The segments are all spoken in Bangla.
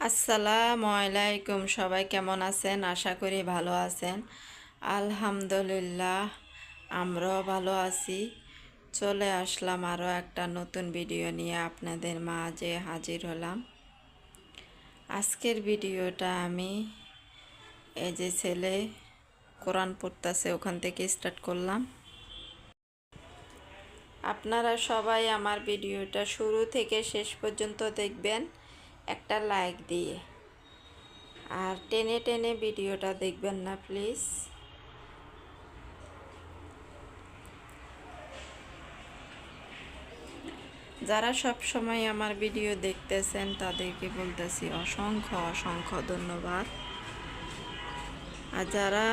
আসসালামু আলাইকুম। সবাই কেমন আছেন? আশা করি ভালো আছেন। আলহামদুলিল্লাহ, আমরাও ভালো আছি। চলে আসলাম আরও একটা নতুন ভিডিও নিয়ে আপনাদের মাঝে হাজির হলাম। আজকের ভিডিওটা আমি এই যে ছেলে কোরআন পড়তেছে ওখান থেকে স্টার্ট করলাম। আপনারা সবাই আমার ভিডিওটা শুরু থেকে শেষ পর্যন্ত দেখবেন একটা লাইক দিয়ে, আর টেনে টেনে ভিডিওটা দেখবেন না প্লিজ। যারা সব সময় আমার ভিডিও দেখতেছেন তাদেরকে বলতেছি অসংখ্য অসংখ্য ধন্যবাদ। আর যারা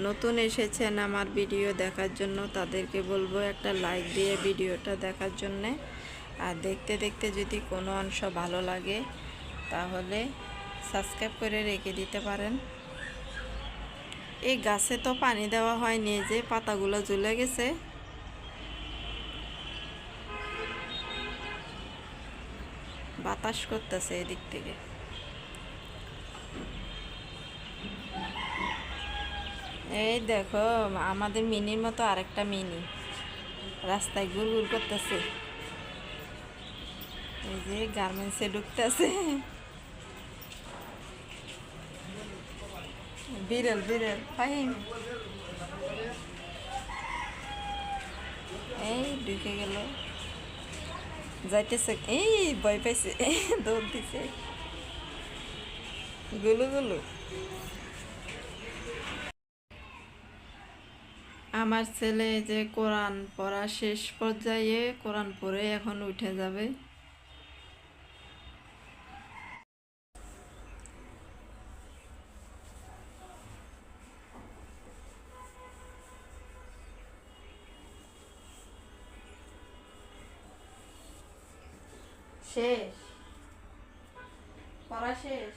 নতুন এসেছেন আমার ভিডিও দেখার জন্য তাদেরকে বলবো একটা লাইক দিয়ে ভিডিওটা দেখার জন্যে। আর দেখতে দেখতে যদি কোনো অংশ ভালো লাগে তাহলে সাবস্ক্রাইব করে রেখে দিতে পারেন। এই গাছে তো পানি দেওয়া হয়নি, যে পাতাগুলো ঝুলে গেছে। বাতাস করতেছে এদিক থেকে। এই দেখো আমাদের মিনির মতো আরেকটা মিনি রাস্তায় গুল গুল করতেছে। এই যে গার্মেন্টসে ঢুকতেছে। বিড়াল বিড়াল ফাহিম, এই ঢুকে গেল, যাইতেছে। এই ভয় পাইছে, দৌড় দিছে গুলু গুলু। আমার ছেলে যে কোরআন পড়া শেষ পর্যায়ে, কোরআন পড়ে এখন উঠে যাবে। শেষ পড়া শেষ।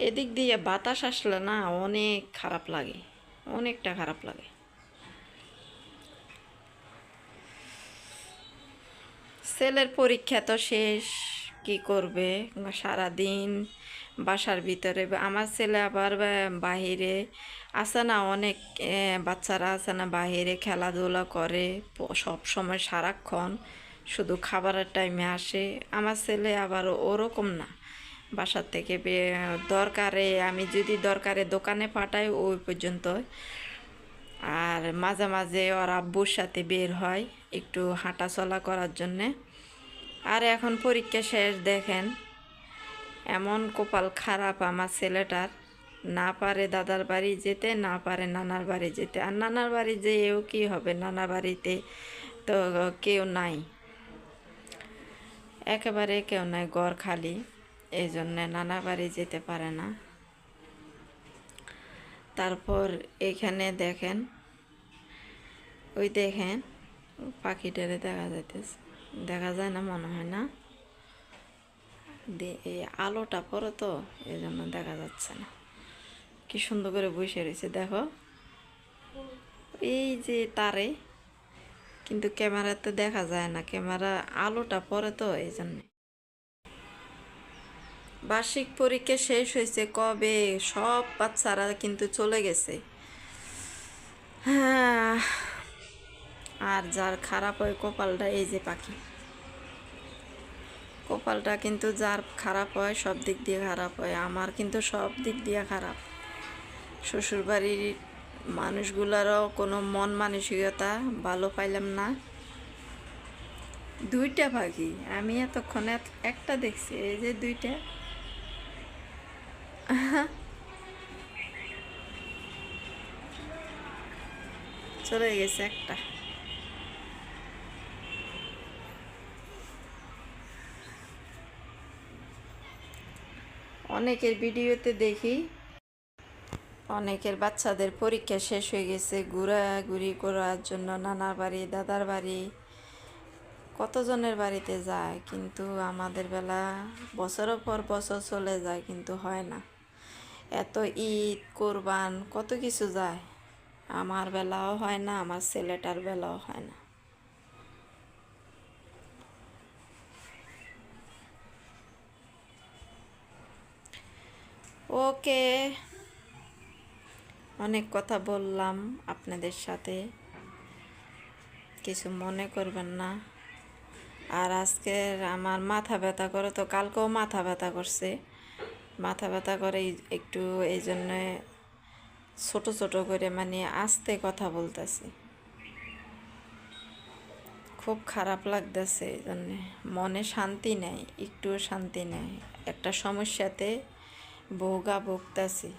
এদিক দিয়ে বাতাস আসলে না অনেক খারাপ লাগে, অনেকটা খারাপ লাগে। ছেলের পরীক্ষা তো শেষ, কি করবে সারাদিন বাসার ভিতরে। আমার ছেলে আবার বাহিরে আছে না, অনেক বাচ্চারা আছে না বাহিরে খেলাধুলা করে সব সময় সারাক্ষণ, শুধু খাবারের টাইমে আসে। আমার ছেলে আবার ওরকম না, বাসার থেকে দরকারে আমি যদি দরকারে দোকানে পাঠাই ওই পর্যন্ত। আর মাঝে মাঝে ওর আব্বুর সাথে বের হয় একটু হাঁটা চলা করার জন্যে। আর এখন পরীক্ষা শেষ, দেখেন এমন কপাল খারাপ আমার ছেলেটার, না পারে দাদার বাড়ি যেতে, না পারে নানার বাড়ি যেতে। আর নানার বাড়ি যেয়েও কি হবে, নানার বাড়িতে তো কেউ নাই, একেবারে কেউ নাই, ঘর খালি। এই জন্যে নানা বাড়ি যেতে পারে না। তারপর এখানে দেখেন, ওই দেখেন পাখিটারে দেখা যাইতেছে, দেখা যায় না মনে হয় না, এই আলোটা পড়ে তো এই জন্য দেখা যাচ্ছে না। কি সুন্দর করে বসে রয়েছে দেখো, এই যে তারে, কিন্তু ক্যামেরাতে দেখা যায় না, ক্যামেরা আলোটা পড়ে তো এই জন্যে। বার্ষিক পরীক্ষা শেষ হয়েছে কবে, সব বাচ্চারা কিন্তু চলে গেছে। হ্যাঁ, আর যার খারাপ হয় কপালটা, এই যে পাখি, কপালটা কিন্তু যার খারাপ হয় সব দিক দিয়ে খারাপ হয়। আমার কিন্তু সব দিক দিয়ে খারাপ। শ্বশুরবাড়ির মানুষগুলারও কোনো মন মানসিকতা ভালো পাইলাম না। দুইটা পাখি, আমি এতক্ষণে একটা দেখছি, এই যে দুইটা। চলে গেছে একটা। অনেকের ভিডিওতে দেখি অনেকের বাচ্চাদের পরীক্ষা শেষ হয়ে গেছে, ঘোরাঘুরি করার জন্য নানার বাড়ি দাদার বাড়ি কতজনের বাড়িতে যায়, কিন্তু আমাদের বেলা বছরের পর বছর চলে যায় কিন্তু হয় না। এত ঈদ কোরবান কত কিছু যায়, আমার বেলাও হয় না, আমার ছেলেটার বেলাও হয় না। ওকে, অনেক কথা বললাম আপনাদের সাথে, কিছু মনে করবেন না। আর আজকের আমার মাথা ব্যথা করে, তো কালকেও মাথা ব্যথা করছে, মাথা ব্যথা করে একটু এই জন্যে ছোট ছোট করে মানে আস্তে কথা বলতেছি, খুব খারাপ লাগতেছে। এই জন্যে মনে শান্তি নেই, একটুও শান্তি নেই, একটা সমস্যাতে ভুগতেছি,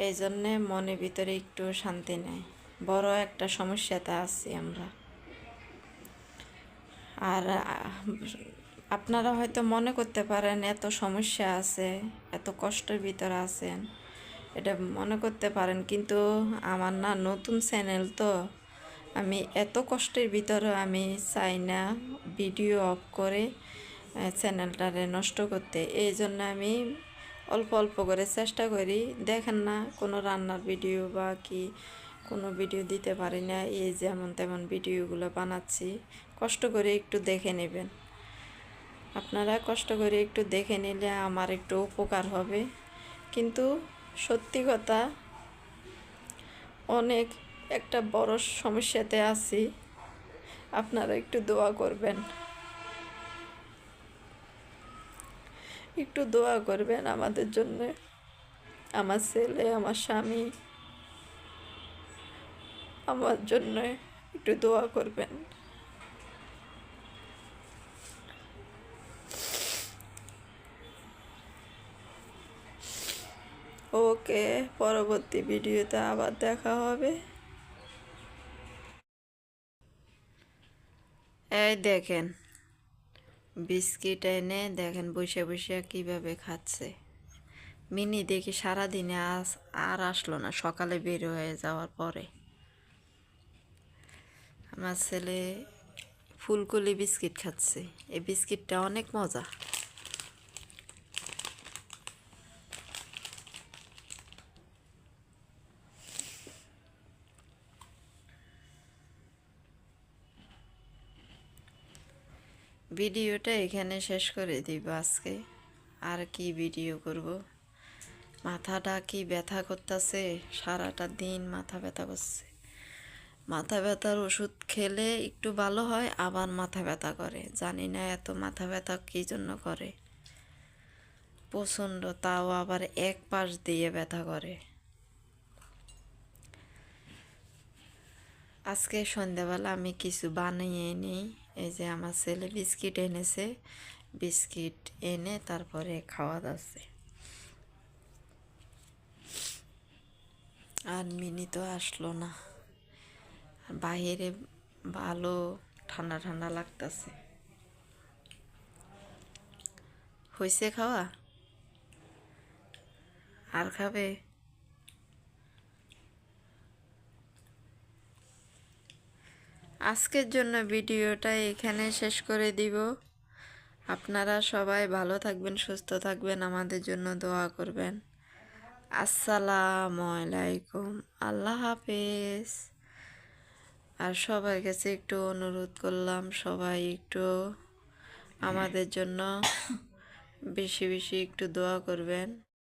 এই জন্যে মনের ভিতরে একটু শান্তি নেই, বড় একটা সমস্যাতে আছি আমরা। আর আপনারা হয়তো মনে করতে পারেন এত সমস্যা আছে, এত কষ্টের ভিতরে আছেন, এটা মনে করতে পারেন, কিন্তু আমার না নতুন চ্যানেল, তো আমি এত কষ্টের ভিতরে আমি চাই না ভিডিও অফ করে চ্যানেলটারে নষ্ট করতে। এই জন্য আমি অল্প অল্প করে চেষ্টা করি, দেখেন না কোনো রান্নার ভিডিও বা কি কোনো ভিডিও দিতে পারি না, এই যেমন তেমন ভিডিওগুলো বানাচ্ছি, কষ্ট করে একটু দেখে নেবেন। আপনারা কষ্ট করে একটু দেখে নিলে আমার একটু উপকার হবে। কিন্তু সত্যি কথা, অনেক একটা বড় সমস্যাতে আছি, আপনারা একটু দোয়া করবেন, একটু দোয়া করবেন আমাদের জন্য, আমার ছেলে আমার স্বামী আমার জন্য একটু দোয়া করবেন। ওকে, পরবর্তী ভিডিওতে আবার দেখা হবে। এই দেখেন বিস্কিট এনে দেখেন বসে বসে কিভাবে খাচ্ছে। মিনি দেখি সারাদিনে আর আসলো না, সকালে বের হয়ে যাওয়ার পরে। আমার ছেলে ফুলকলি বিস্কিট খাচ্ছে, এই বিস্কিটটা অনেক মজা। ভিডিওটা এখানে শেষ করে দিব আজকে, আর কি ভিডিও করব। মাথাটা কি ব্যথা করতেছে, সারাটা দিন মাথা ব্যথা করছে। মাথা ব্যথার ওষুধ খেলে একটু ভালো হয়, আবার মাথা ব্যথা করে, জানি না এত মাথা ব্যথা কী জন্য করে প্রচণ্ড, তাও আবার এক পাশ দিয়ে ব্যথা করে। আজকে সন্ধ্যাবেলা আমি কিছু বানিয়ে নিই, এই যে আমার ছেলে বিস্কিট এনেছে, বিস্কিট এনে তারপরে খাওয়া যাচ্ছে। আর মিনি তো আসলো না, বাহিরে ভালো ঠান্ডা ঠান্ডা লাগতেছে। হয়েছে খাওয়া, আর খাবে? আজকের জন্য ভিডিওটা এখানে শেষ করে দিব। আপনারা সবাই ভালো থাকবেন, সুস্থ থাকবেন, আমাদের জন্য দোয়া করবেন। আসসালামু আলাইকুম, আল্লাহ হাফেজ। আর সবার কাছে একটু অনুরোধ করলাম, সবাই একটু আমাদের জন্য বেশি বেশি একটু দোয়া করবেন।